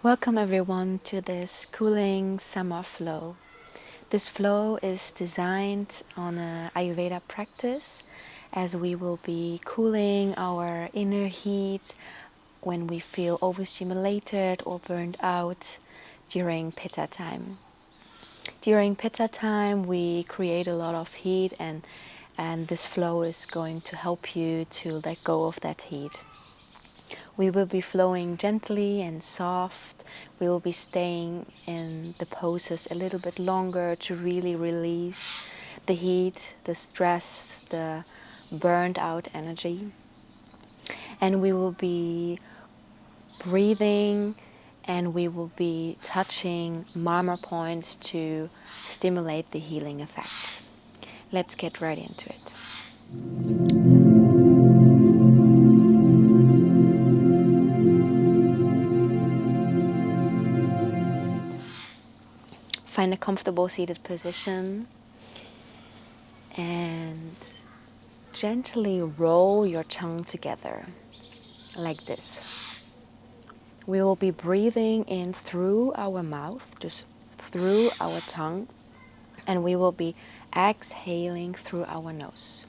Welcome everyone to this cooling summer flow. This flow is designed on an Ayurveda practice as we will be cooling our inner heat when we feel overstimulated or burned out during Pitta time. During Pitta time we create a lot of heat and this flow is going to help you to let go of that heat. We will be flowing gently and soft. We will be staying in the poses a little bit longer to really release the heat, the stress, the burned out energy. And we will be breathing and we will be touching marma points to stimulate the healing effects. Let's get right into it. Find a comfortable seated position and gently roll your tongue together like this. We will be breathing in through our mouth, just through our tongue, and we will be exhaling through our nose.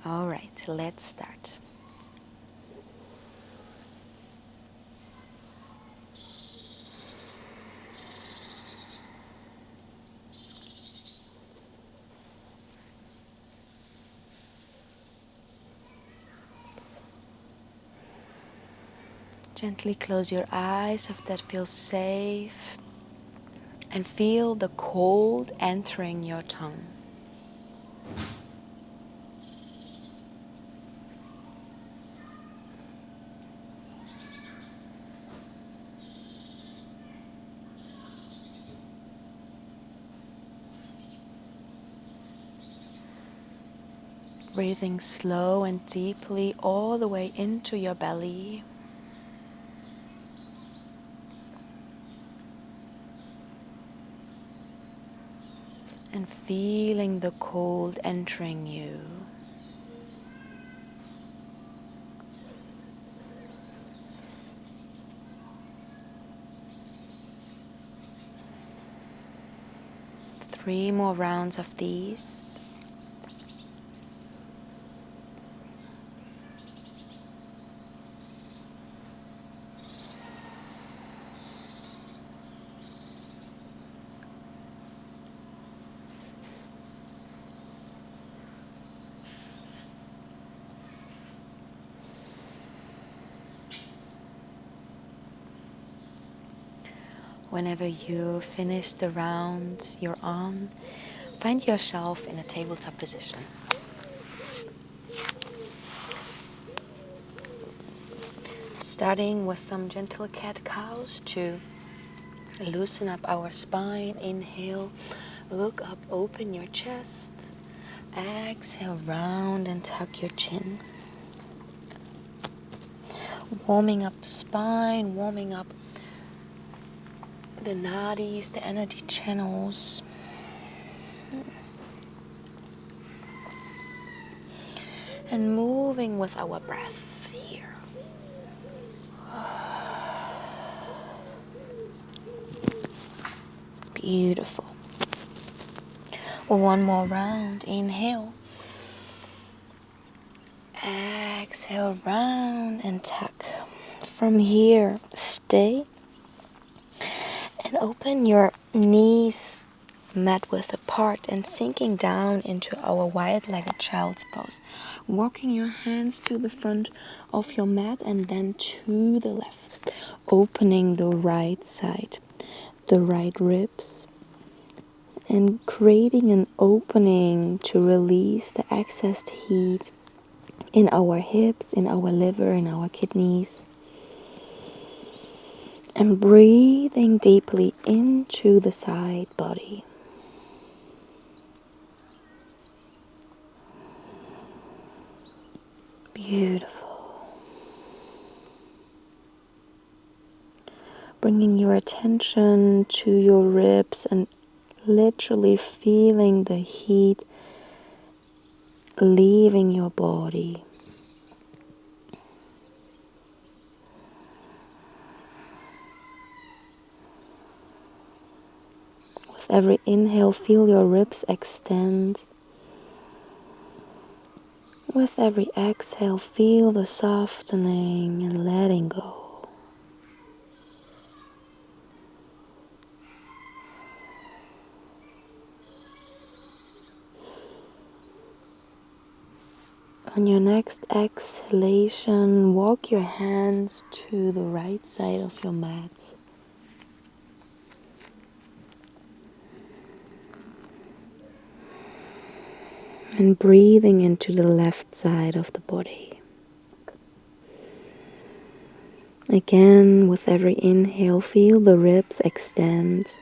All right, let's start. Gently close your eyes if that feels safe and feel the cold entering your tongue. Breathing slow and deeply all the way into your belly. And feeling the cold entering you. Three more rounds of these. Whenever you finish the round you're on, find yourself in a tabletop position. Starting with some gentle cat-cows to loosen up our spine. Inhale, look up, open your chest. Exhale, round and tuck your chin. Warming up the spine, warming up the nadis, the energy channels. And moving with our breath here. Beautiful. One more round. Inhale. Exhale, round and tuck. From here, stay and open your knees mat width apart and sinking down into our wide-legged child's pose. Walking your hands to the front of your mat and then to the left. Opening the right side, the right ribs, and creating an opening to release the excess heat in our hips, in our liver, in our kidneys. And breathing deeply into the side body. Beautiful. Bringing your attention to your ribs and literally feeling the heat leaving your body. With every inhale, feel your ribs extend. With every exhale, feel the softening and letting go. On your next exhalation, walk your hands to the right side of your mat. And breathing into the left side of the body. Again, with every inhale, feel the ribs extend.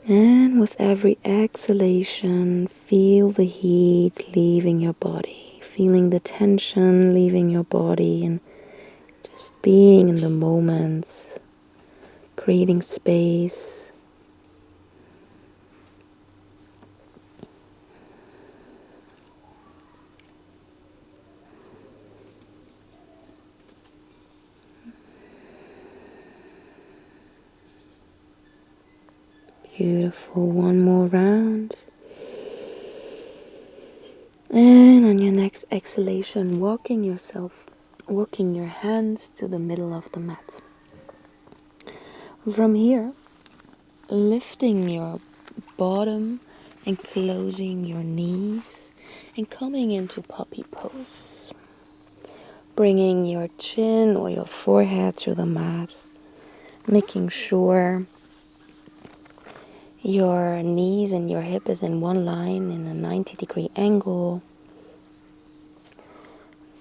And with every exhalation, feel the heat leaving your body. Feeling the tension leaving your body and just being in the moments, creating space. Beautiful. One more round. And on your next exhalation, walking your hands to the middle of the mat. From here, lifting your bottom and closing your knees and coming into puppy pose. Bringing your chin or your forehead to the mat, making sure your knees and your hip is in one line in a 90-degree angle.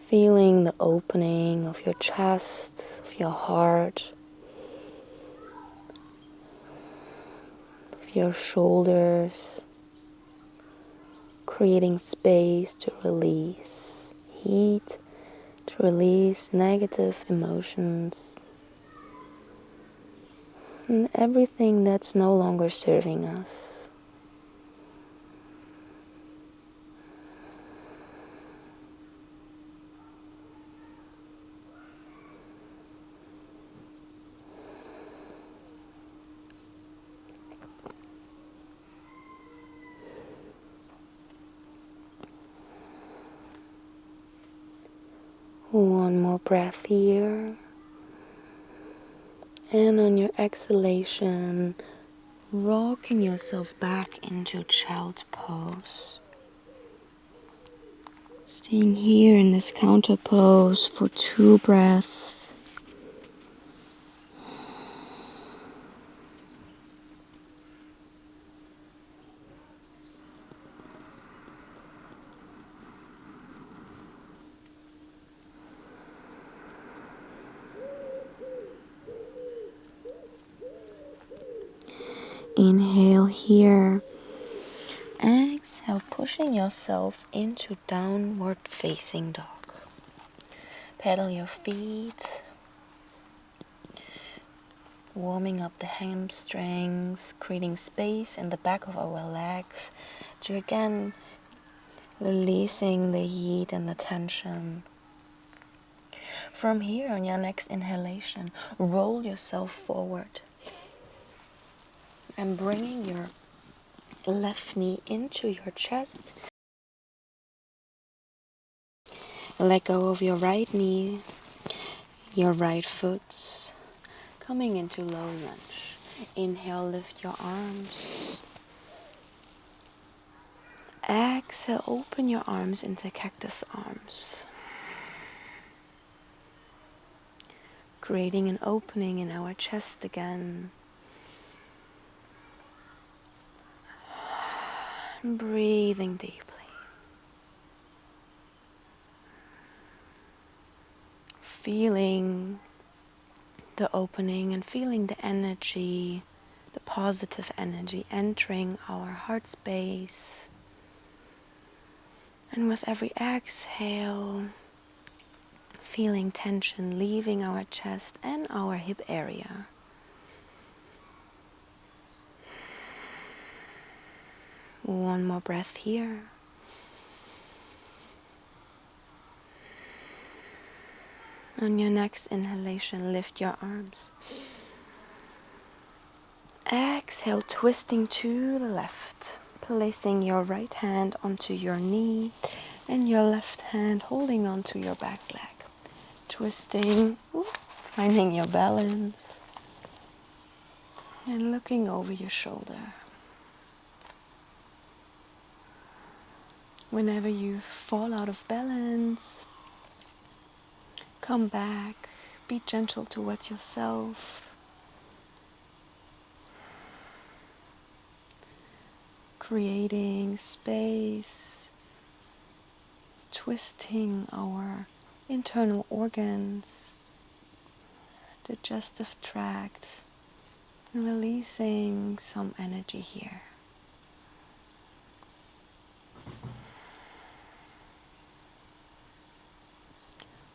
Feeling the opening of your chest, of your heart, of your shoulders. Creating space to release heat, to release negative emotions, and everything that's no longer serving us. One more breath here. And on your exhalation, rocking yourself back into child pose. Staying here in this counter pose for 2 breaths. Inhale here. Exhale, pushing yourself into downward facing dog. Pedal your feet. Warming up the hamstrings, creating space in the back of our legs to again releasing the heat and the tension. From here, on your next inhalation, roll yourself forward and bringing your left knee into your chest. Let go of your right knee, your right foot, coming into low lunge. Inhale, lift your arms. Exhale, open your arms into cactus arms. Creating an opening in our chest again. And breathing deeply. Feeling the opening and feeling the energy, the positive energy entering our heart space. And with every exhale, feeling tension leaving our chest and our hip area. One more breath here. On your next inhalation, lift your arms. Exhale, twisting to the left, placing your right hand onto your knee and your left hand holding onto your back leg. Twisting, finding your balance and looking over your shoulder. Whenever you fall out of balance, come back, be gentle towards yourself. Creating space, twisting our internal organs, digestive tract, and releasing some energy here.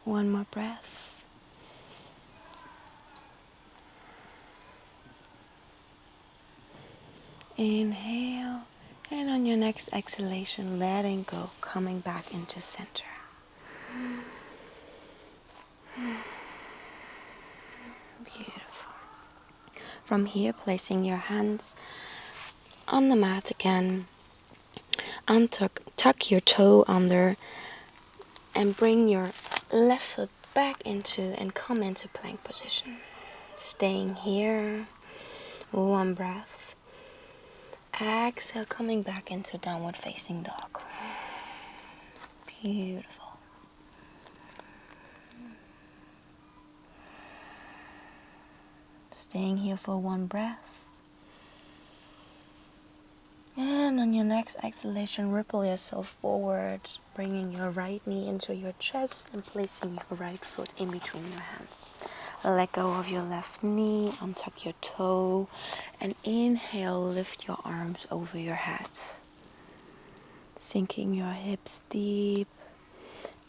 One more breath. Inhale, and on your next exhalation, letting go, coming back into center. Beautiful. From here, placing your hands on the mat again, tuck your toe under, and bring your left foot back into and come into plank position. Staying here, one breath. Exhale, coming back into downward facing dog. Beautiful. Staying here for one breath. And on your next exhalation, ripple yourself forward, bringing your right knee into your chest and placing your right foot in between your hands. Let go of your left knee, untuck your toe, and inhale, lift your arms over your head. Sinking your hips deep.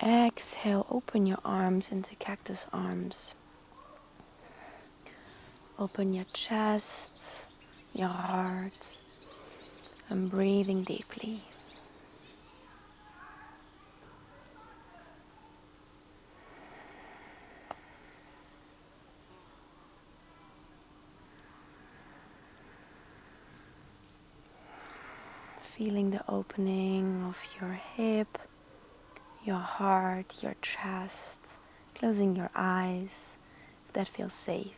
Exhale, open your arms into cactus arms. Open your chest, your heart, and breathing deeply. Feeling the opening of your hip, your heart, your chest, closing your eyes if that feels safe.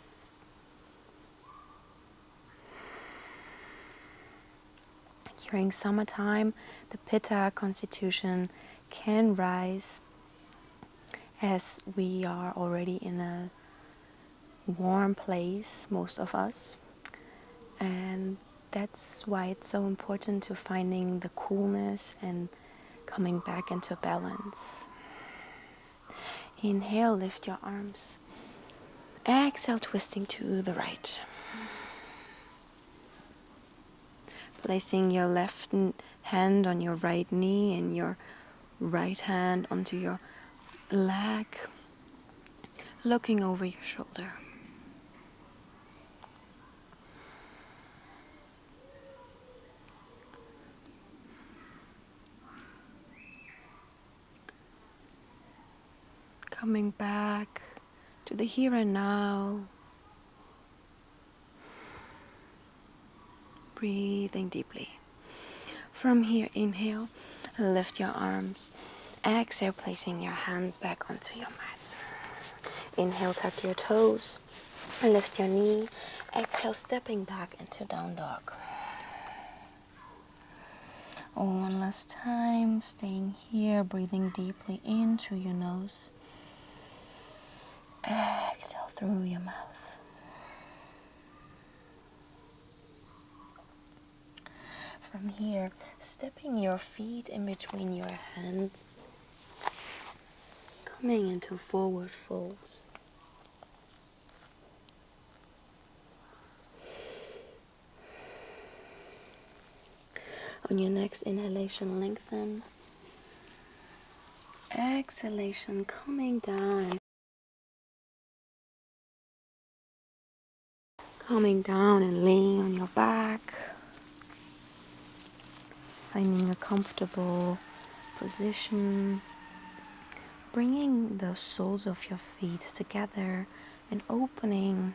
During summertime, the Pitta constitution can rise as we are already in a warm place, most of us, and that's why it's so important to finding the coolness and coming back into balance. Inhale, lift your arms. Exhale, twisting to the right. Placing your left hand on your right knee and your right hand onto your leg, looking over your shoulder. Coming back to the here and now. Breathing deeply. From here, inhale, lift your arms. Exhale, placing your hands back onto your mat. Inhale, tuck your toes, lift your knee. Exhale, stepping back into down dog. One last time, staying here, breathing deeply in through your nose. Exhale through your mouth. From here, stepping your feet in between your hands, coming into forward folds. On your next inhalation, lengthen. Exhalation, coming down. Coming down and laying on your back. Finding a comfortable position. Bringing the soles of your feet together and opening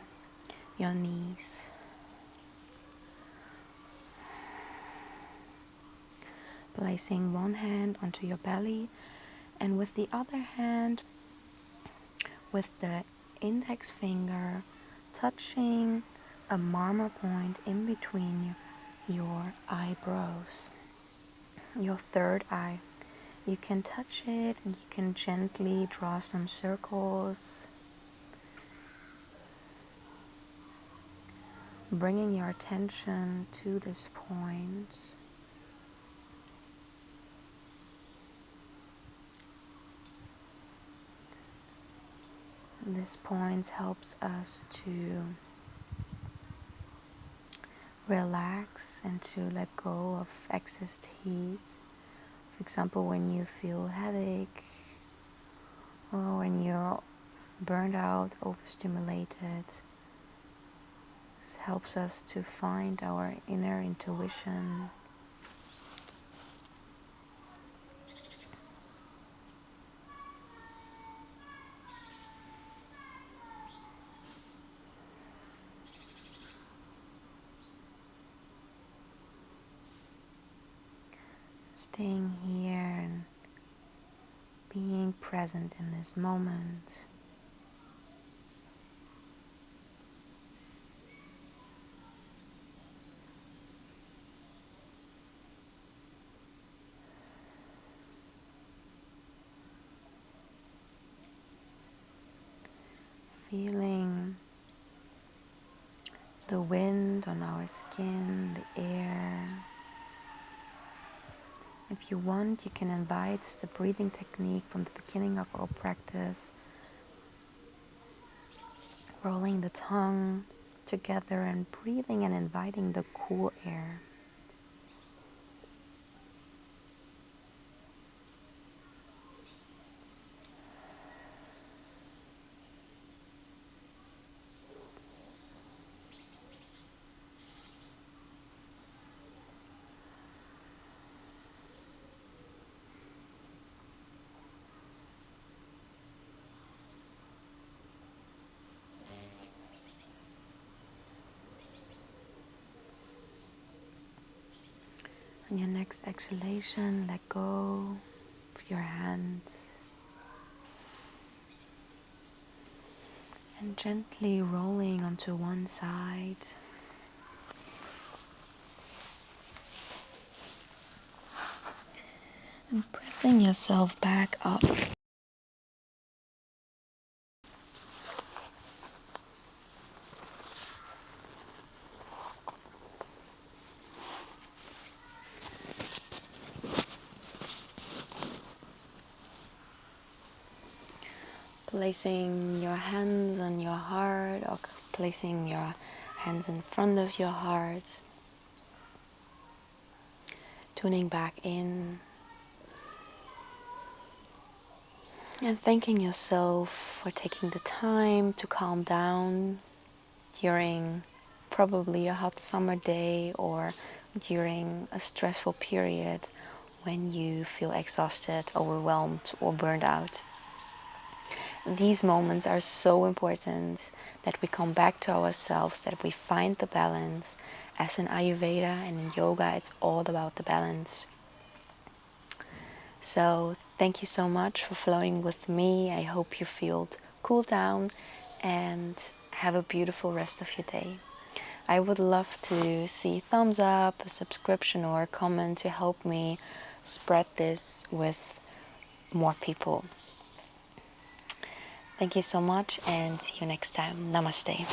your knees. Placing one hand onto your belly, and with the other hand, with the index finger, touching a marma point in between your eyebrows, your third eye. You can touch it and you can gently draw some circles, bringing your attention to this point. This point helps us to relax and to let go of excess heat. For example, when you feel headache or when you're burned out, overstimulated, this helps us to find our inner intuition. Staying here and being present in this moment. Feeling the wind on our skin, the air. If you want, you can invite the breathing technique from the beginning of our practice. Rolling the tongue together and breathing and inviting the cool air. On your next exhalation, let go of your hands and gently rolling onto one side. And pressing yourself back up. Placing your hands on your heart or placing your hands in front of your heart. Tuning back in. And thanking yourself for taking the time to calm down during probably a hot summer day or during a stressful period when you feel exhausted, overwhelmed, or burned out. These moments are so important that we come back to ourselves, that we find the balance. As in Ayurveda and in yoga, it's all about the balance. So thank you so much for flowing with me. I hope you feel cool down and have a beautiful rest of your day. I would love to see thumbs up, a subscription or a comment to help me spread this with more people. Thank you so much and see you next time. Namaste.